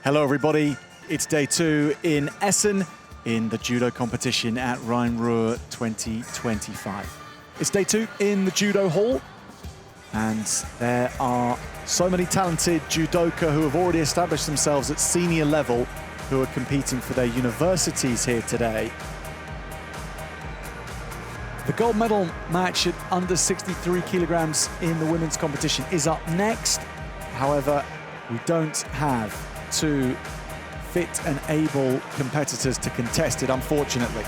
Hello everybody, it's day 2 in Essen in the judo competition at Rhine-Ruhr 2025. It's day 2 in the judo hall, and there are so many talented judoka who have already established themselves at senior level who are competing for their universities here today. The gold medal match at under 63 kilograms in the women's competition is up next. However, we don't have 2 fit and able competitors to contest it, unfortunately.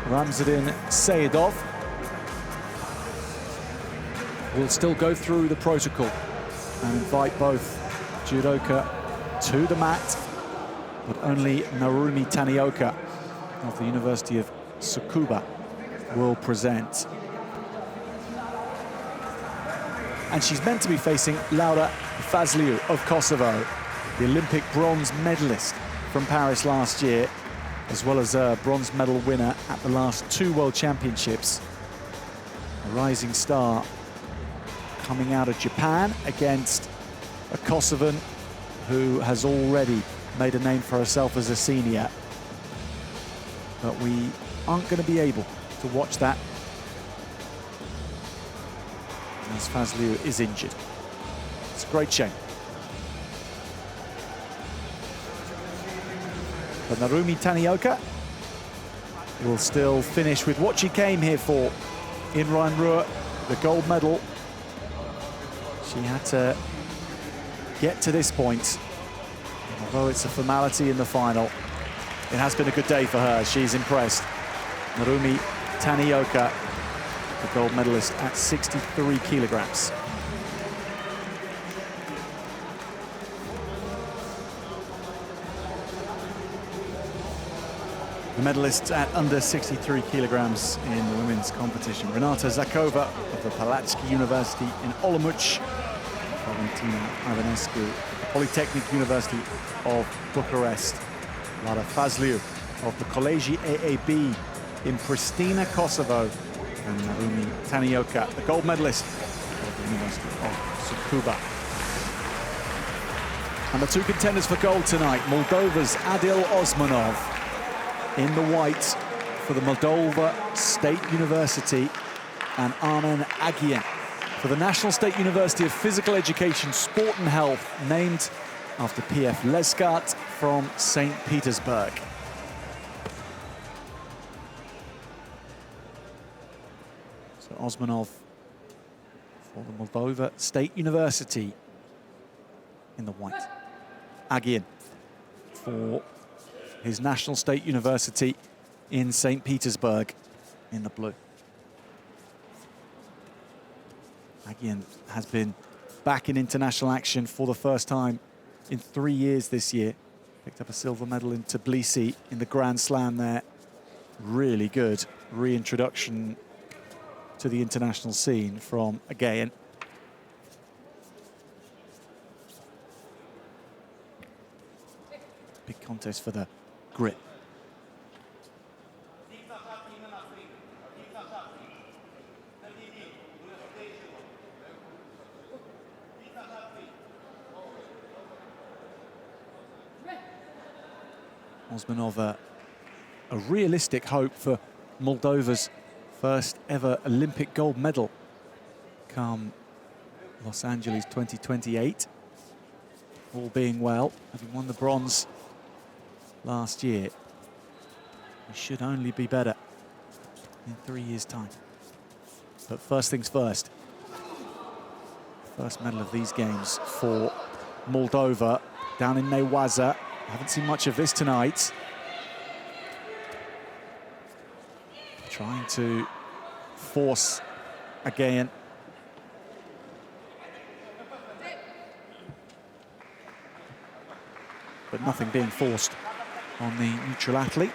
Ramzadin Seyedov will still go through the protocol and invite both judoka to the mat, but only Narumi Tanioka of the University of Tsukuba will present. And she's meant to be facing Laura Fazliu of Kosovo, the Olympic bronze medalist from Paris last year, as well as a bronze medal winner at the last 2 World Championships. A rising star coming out of Japan against a Kosovan who has already made a name for herself as a senior. But we aren't going to be able to watch that as Fazliu is injured. It's a great shame. But Narumi Tanioka will still finish with what she came here for in Rhine-Ruhr, the gold medal. She had to get to this point. Although it's a formality in the final, it has been a good day for her. She's impressed. Narumi Tanioka, the gold medalist at 63 kilograms. The medalists at under 63 kilograms in the women's competition: Renata Zakova of the Palatsky University in Olomouc, Valentina Ivanescu of the Polytechnic University of Bucharest, Laura Fazliu of the Colegi AAB in Pristina, Kosovo, and Narumi Tanioka, the gold medalist of the University of Tsukuba. And the 2 contenders for gold tonight: Moldova's Adil Osmanov in the white for the Moldova State University, and Armen Agian for the National State University of Physical Education, Sport and Health, named after P.F. Lescart from St. Petersburg. So Osmanov for the Moldova State University in the white. Agian for his National State University in St. Petersburg in the blue. Agian has been back in international action for the first time in 3 years this year. Picked up a silver medal in Tbilisi in the Grand Slam there. Really good reintroduction to the international scene from Agian. Big contest for the grit. Osmanov, a realistic hope for Moldova's first ever Olympic gold medal come Los Angeles 2028. All being well, having won the bronze last year, he should only be better in 3 years' time. But first things first, first medal of these games for Moldova down in Newaza. Haven't seen much of this tonight. Trying to force Agian. But nothing being forced on the neutral athlete.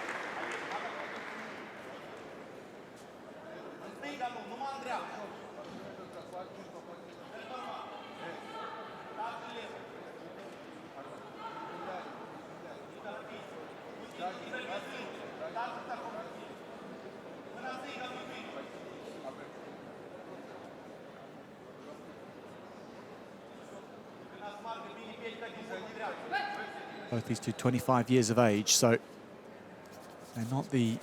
Both these two 25 years of age, so they're not the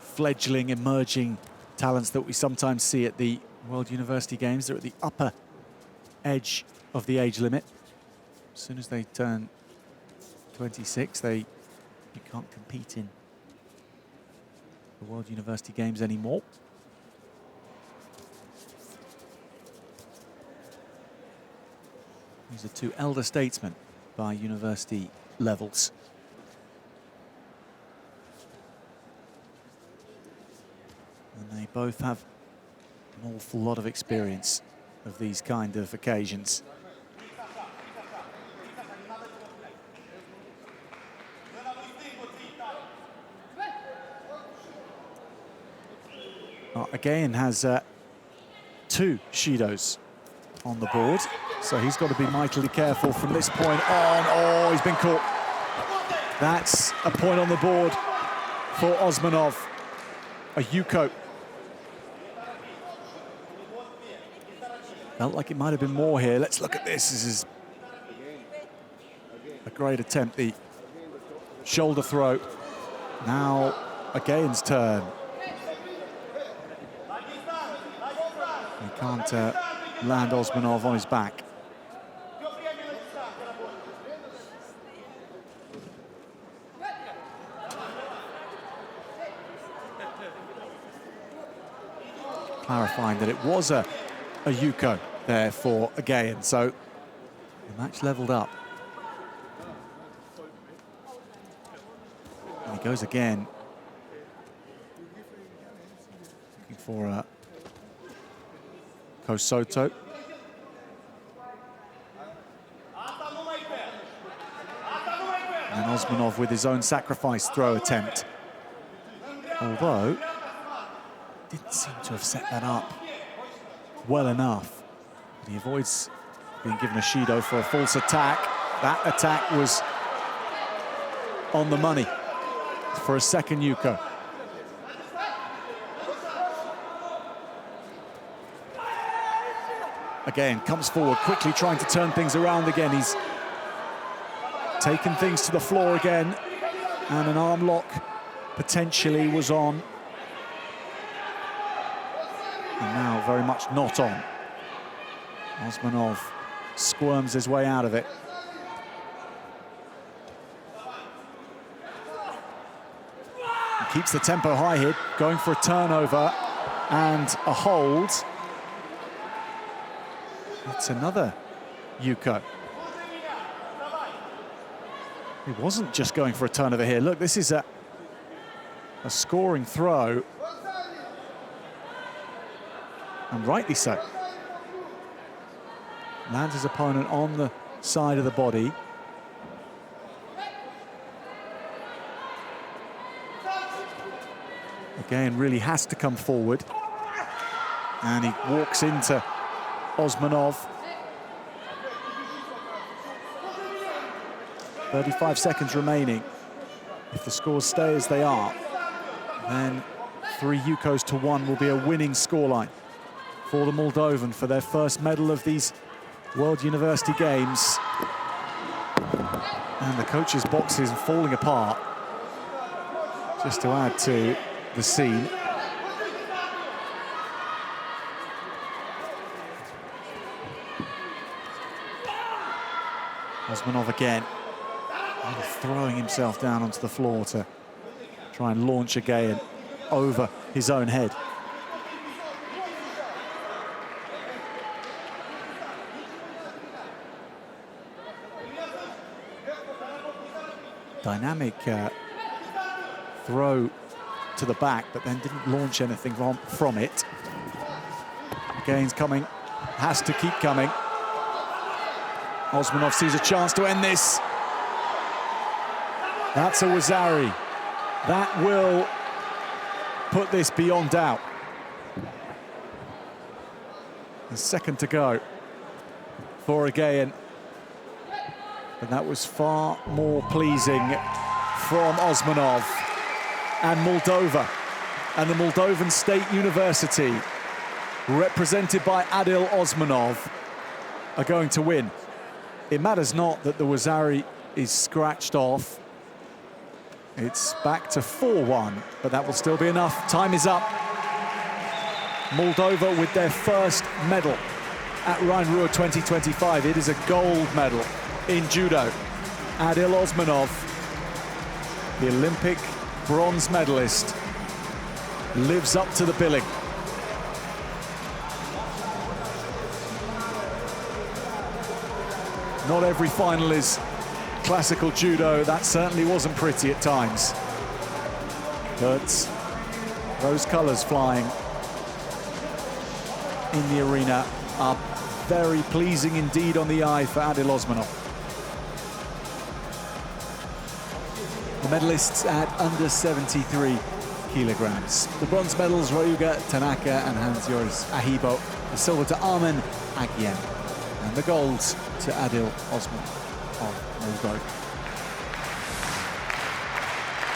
fledgling, emerging talents that we sometimes see at the World University Games. They're at the upper edge of the age limit. As soon as they turn 26, you can't compete in the World University Games anymore. These are two elder statesmen by university levels. And they both have an awful lot of experience of these kind of occasions. Again has two Shidos on the board, so he's got to be mightily careful from this point on. Oh, he's been caught. That's a point on the board for Osmanov, a Yuko. Felt like it might have been more here. Let's look at this. This is a great attempt, the shoulder throw. Now, Again's turn. He can't land Osmanov on his back. Clarifying that it was a Yuko there for Again, so the match leveled up. And he goes again. Looking for Kosoto. And Osmanov with his own sacrifice throw attempt. Although, didn't seem to have set that up well enough. But he avoids being given a Shido for a false attack. That attack was on the money for a second Yuko. Again, comes forward, quickly trying to turn things around again. He's taken things to the floor again, and an arm lock potentially was on. And now very much not on. Osmanov squirms his way out of it. He keeps the tempo high here, going for a turnover and a hold. It's another Yuko. He wasn't just going for a turnover here. Look, this is a scoring throw. And rightly so. Lands his opponent on the side of the body. Again, really has to come forward. And he walks into Osmanov. 35 seconds remaining. If the scores stay as they are, then 3 Yukos to 1 will be a winning scoreline for the Moldovan for their first medal of these World University Games. And the coach's box is falling apart. Just to add to the scene. Osmanov again, throwing himself down onto the floor to try and launch Again over his own head. Dynamic throw to the back, but then didn't launch anything from it. Again's coming, has to keep coming. Osmanov sees a chance to end this. That's a Wazari. That will put this beyond doubt. A second to go for Again. But that was far more pleasing from Osmanov and Moldova. And the Moldovan State University, represented by Adil Osmanov, are going to win it matters not that the Wazari is scratched off. It's back to 4-1, but that will still be enough. Time is up. Moldova with their first medal at Rhine-Ruhr 2025. It is a gold medal in judo. Adil Osmanov, the Olympic bronze medalist, lives up to the billing. Not every final is classical judo. That certainly wasn't pretty at times. But those colours flying in the arena are very pleasing indeed on the eye for Adil Osmanov. The medalists at under 73 kilograms. The bronze medals, Ryuga Tanaka and Hans-Joris Ahibo. The silver to Armen Agyen. And the gold to Adil Osmanov of Moldova.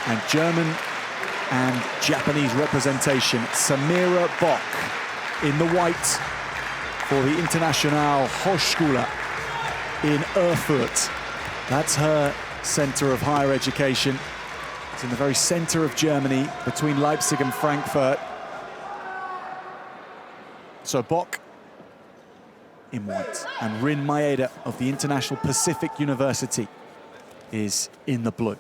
And German and Japanese representation. Samira Bock in the white for the Internationale Hochschule in Erfurt. That's her center of higher education. It's in the very center of Germany, between Leipzig and Frankfurt. So Bock in white, and Rin Maeda of the International Pacific University is in the blue.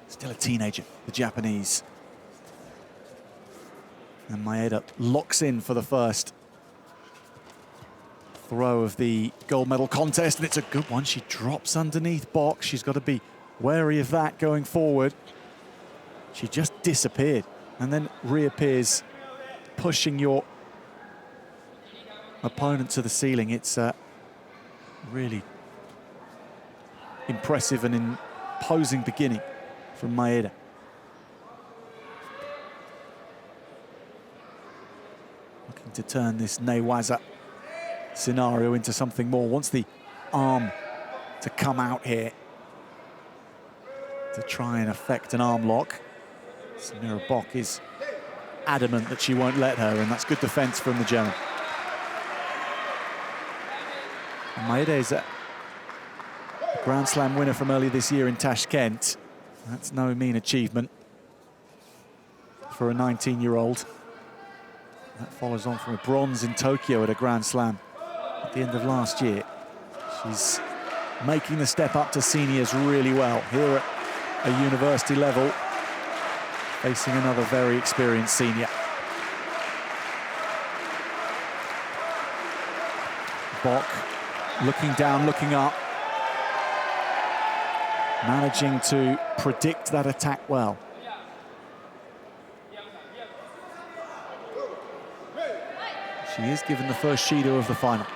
Still a teenager, the Japanese. And Maeda locks in for the first throw of the gold medal contest, and it's a good one. She drops underneath Bock. She's got to be wary of that going forward. She just disappeared and then reappears, pushing your opponent to the ceiling. It's really impressive and imposing beginning from Maeda. Looking to turn this Newaza scenario into something more. Wants the arm to come out here to try and affect an arm lock. Samira Bock is adamant that she won't let her, and that's good defense from the German. Maeda is a Grand Slam winner from earlier this year in Tashkent. That's no mean achievement for a 19-year-old. That follows on from a bronze in Tokyo at a Grand Slam at the end of last year. She's making the step up to seniors really well here at a university level, facing another very experienced senior. Bock looking down, looking up, managing to predict that attack well. She is given the first Shido of the final.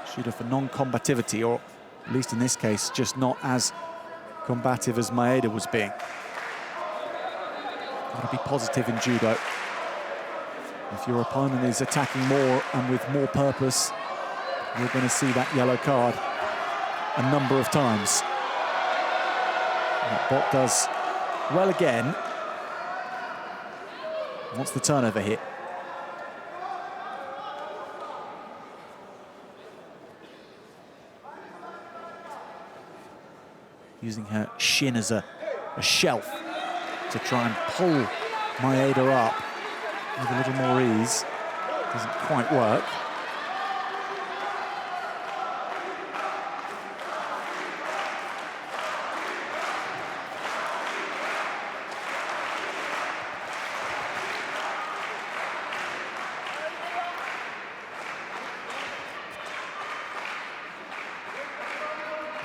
Shido for non-combativity, or at least in this case, just not as combative as Maeda was being. Gotta be positive in judo. If your opponent is attacking more and with more purpose, you're going to see that yellow card a number of times. Bock does well again. Wants the turnover hit. Using her shin as a shelf to try and pull Maeda up with a little more ease. Doesn't quite work.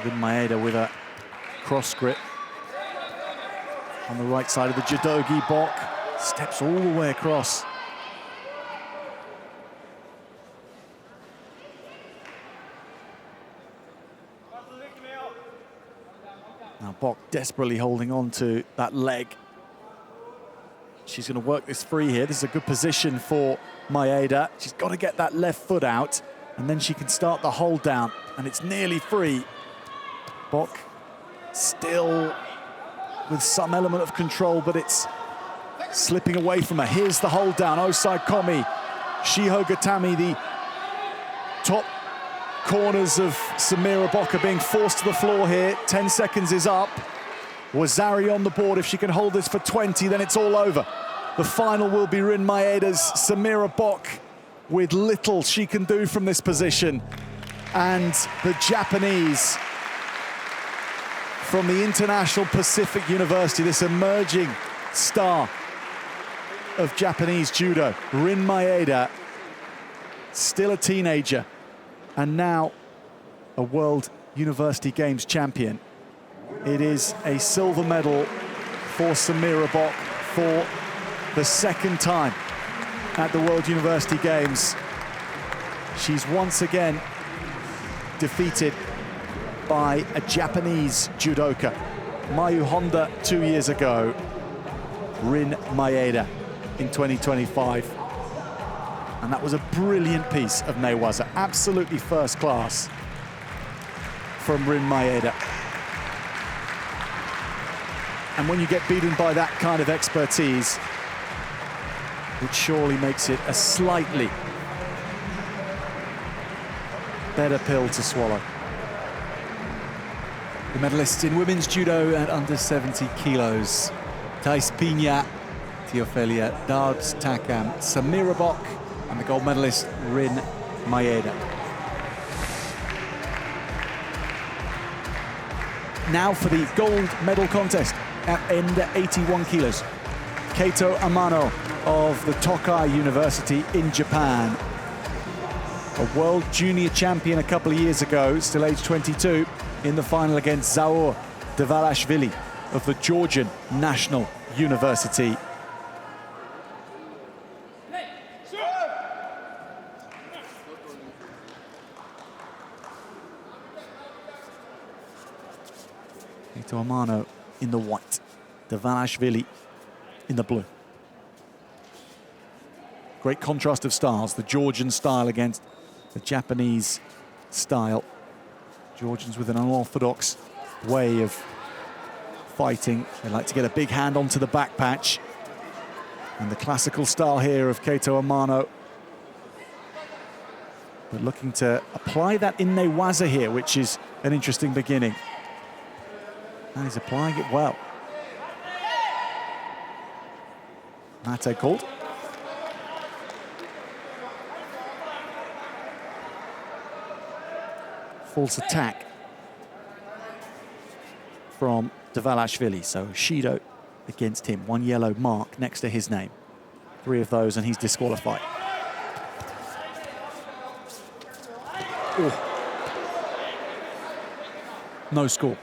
Good Maeda with a cross grip on the right side of the judogi. Bock steps all the way across. Now Bock desperately holding on to that leg. She's going to work this free here. This is a good position for Maeda. She's got to get that left foot out, and then she can start the hold down, and it's nearly free. Bock still with some element of control, but it's slipping away from her. Here's the hold down. Osai Komi Shiho Gatami, the top corners of Samira Bock are being forced to the floor here. 10 seconds is up. Wazari on the board. If she can hold this for 20, then it's all over. The final will be Rin Maeda's. Samira Bock with little she can do from this position. And the Japanese from the International Pacific University, this emerging star of Japanese judo, Rin Maeda, still a teenager and now a World University Games champion. It is a silver medal for Samira Bock for the second time at the World University Games. She's once again defeated by a Japanese judoka. Mayu Honda 2 years ago, Rin Maeda in 2025. And that was a brilliant piece of newaza, absolutely first class from Rin Maeda. And when you get beaten by that kind of expertise, it surely makes it a slightly better pill to swallow. The medalists in women's judo at under 70 kilos. Thais Pina, Teofelia Darbs Takam, Samira Bock, and the gold medalist Rin Maeda. Now for the gold medal contest at under 81 kilos. Keito Amano of the Tokai University in Japan. A world junior champion a couple of years ago, still age 22, in the final against Zaur Devalashvili of the Georgian National University. Keito Amano in the white, Devalashvili in the blue. Great contrast of styles, the Georgian style against the Japanese style. Georgians with an unorthodox way of fighting. They like to get a big hand onto the back patch. And the classical style here of Keito Amano. But looking to apply that in newaza here, which is an interesting beginning. And he's applying it well. Mate called. False attack from Devalashvili. So Shido against him. One yellow mark next to his name. 3 of those and he's disqualified. Ooh. No score.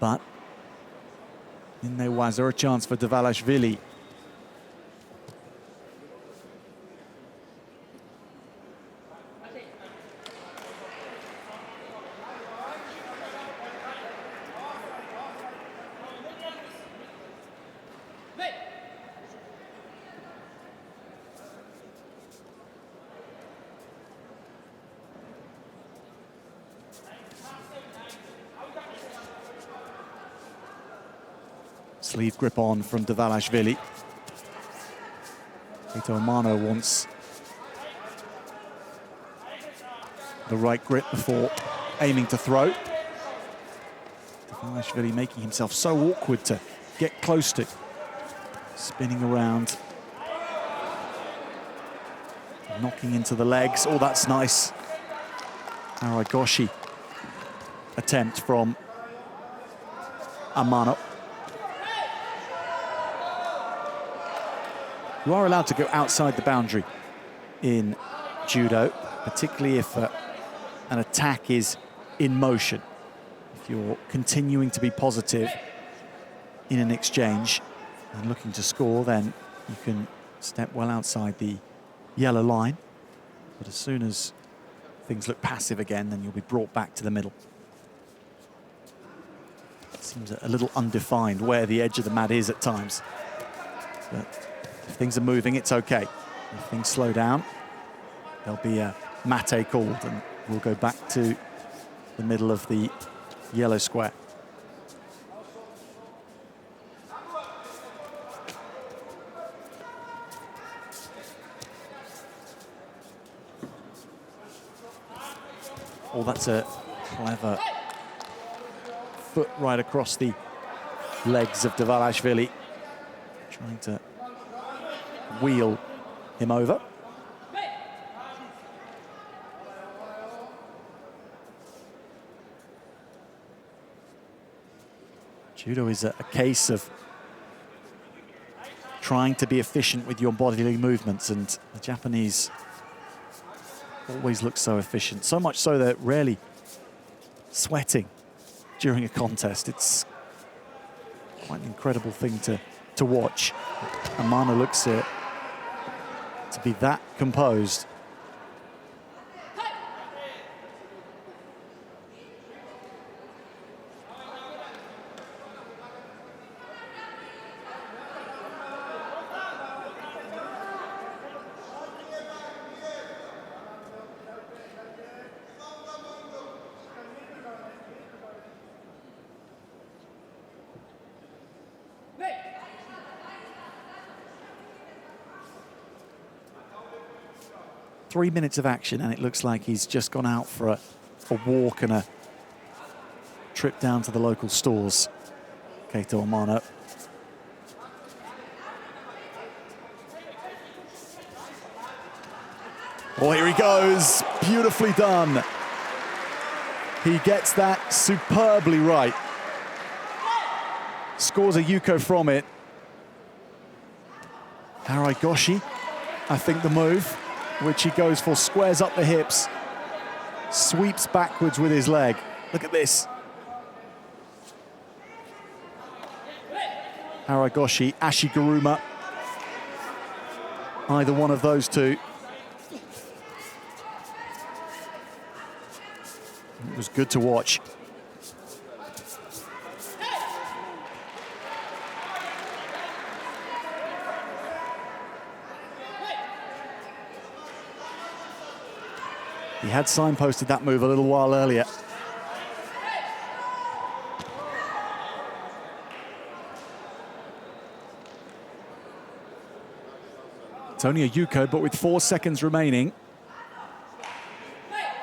But in newaza, a chance for Devalashvili. Sleeve grip on from Devalashvili. Keito Amano wants the right grip before aiming to throw. Devalashvili making himself so awkward to get close to. Spinning around. Knocking into the legs. Oh, that's nice. Aragoshi attempt from Amano. You are allowed to go outside the boundary in judo, particularly if an attack is in motion. If you're continuing to be positive in an exchange and looking to score, then you can step well outside the yellow line. But as soon as things look passive again, then you'll be brought back to the middle. It seems a little undefined where the edge of the mat is at times. But if things are moving, it's okay. If things slow down, there'll be a mate called and we'll go back to the middle of the yellow square. Oh, that's a clever foot right across the legs of Dvalishvili, trying to wheel him over. Judo is a case of trying to be efficient with your bodily movements, and the Japanese always look so efficient, so much so they're rarely sweating during a contest. It's quite an incredible thing to watch. Amano looks to be that composed. Three minutes of action, and it looks like he's just gone out for a walk and a trip down to the local stores. Keito Amano. Oh, here he goes. Beautifully done. He gets that superbly right. Scores a yuko from it. Haragoshi, I think the move, which he goes for, squares up the hips, sweeps backwards with his leg. Look at this. Haragoshi, Ashiguruma, either one of those two. It was good to watch. He had signposted that move a little while earlier. It's only a yuko, but with 4 seconds remaining,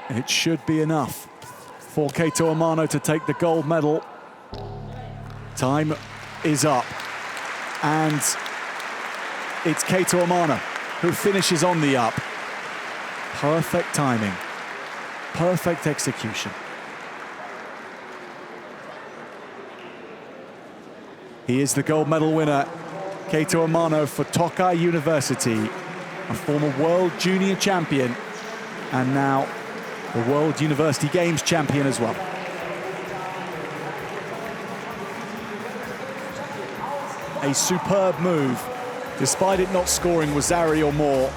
it should be enough for Keito Amano to take the gold medal. Time is up, and it's Keito Amano who finishes on the up. Perfect timing. Perfect execution. He is the gold medal winner, Keito Amano, for Tokai University, a former world junior champion, and now the World University Games champion as well. A superb move, despite it not scoring Wazari or more.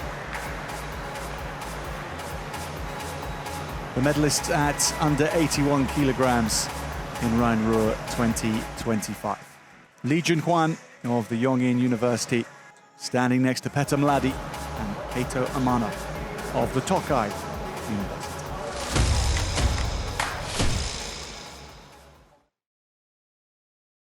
The medalist at under 81 kilograms in Rhine-Ruhr 2025. Lee Junhwan of the Yongin University, standing next to Peter Mladi and Keito Amano of the Tokai University.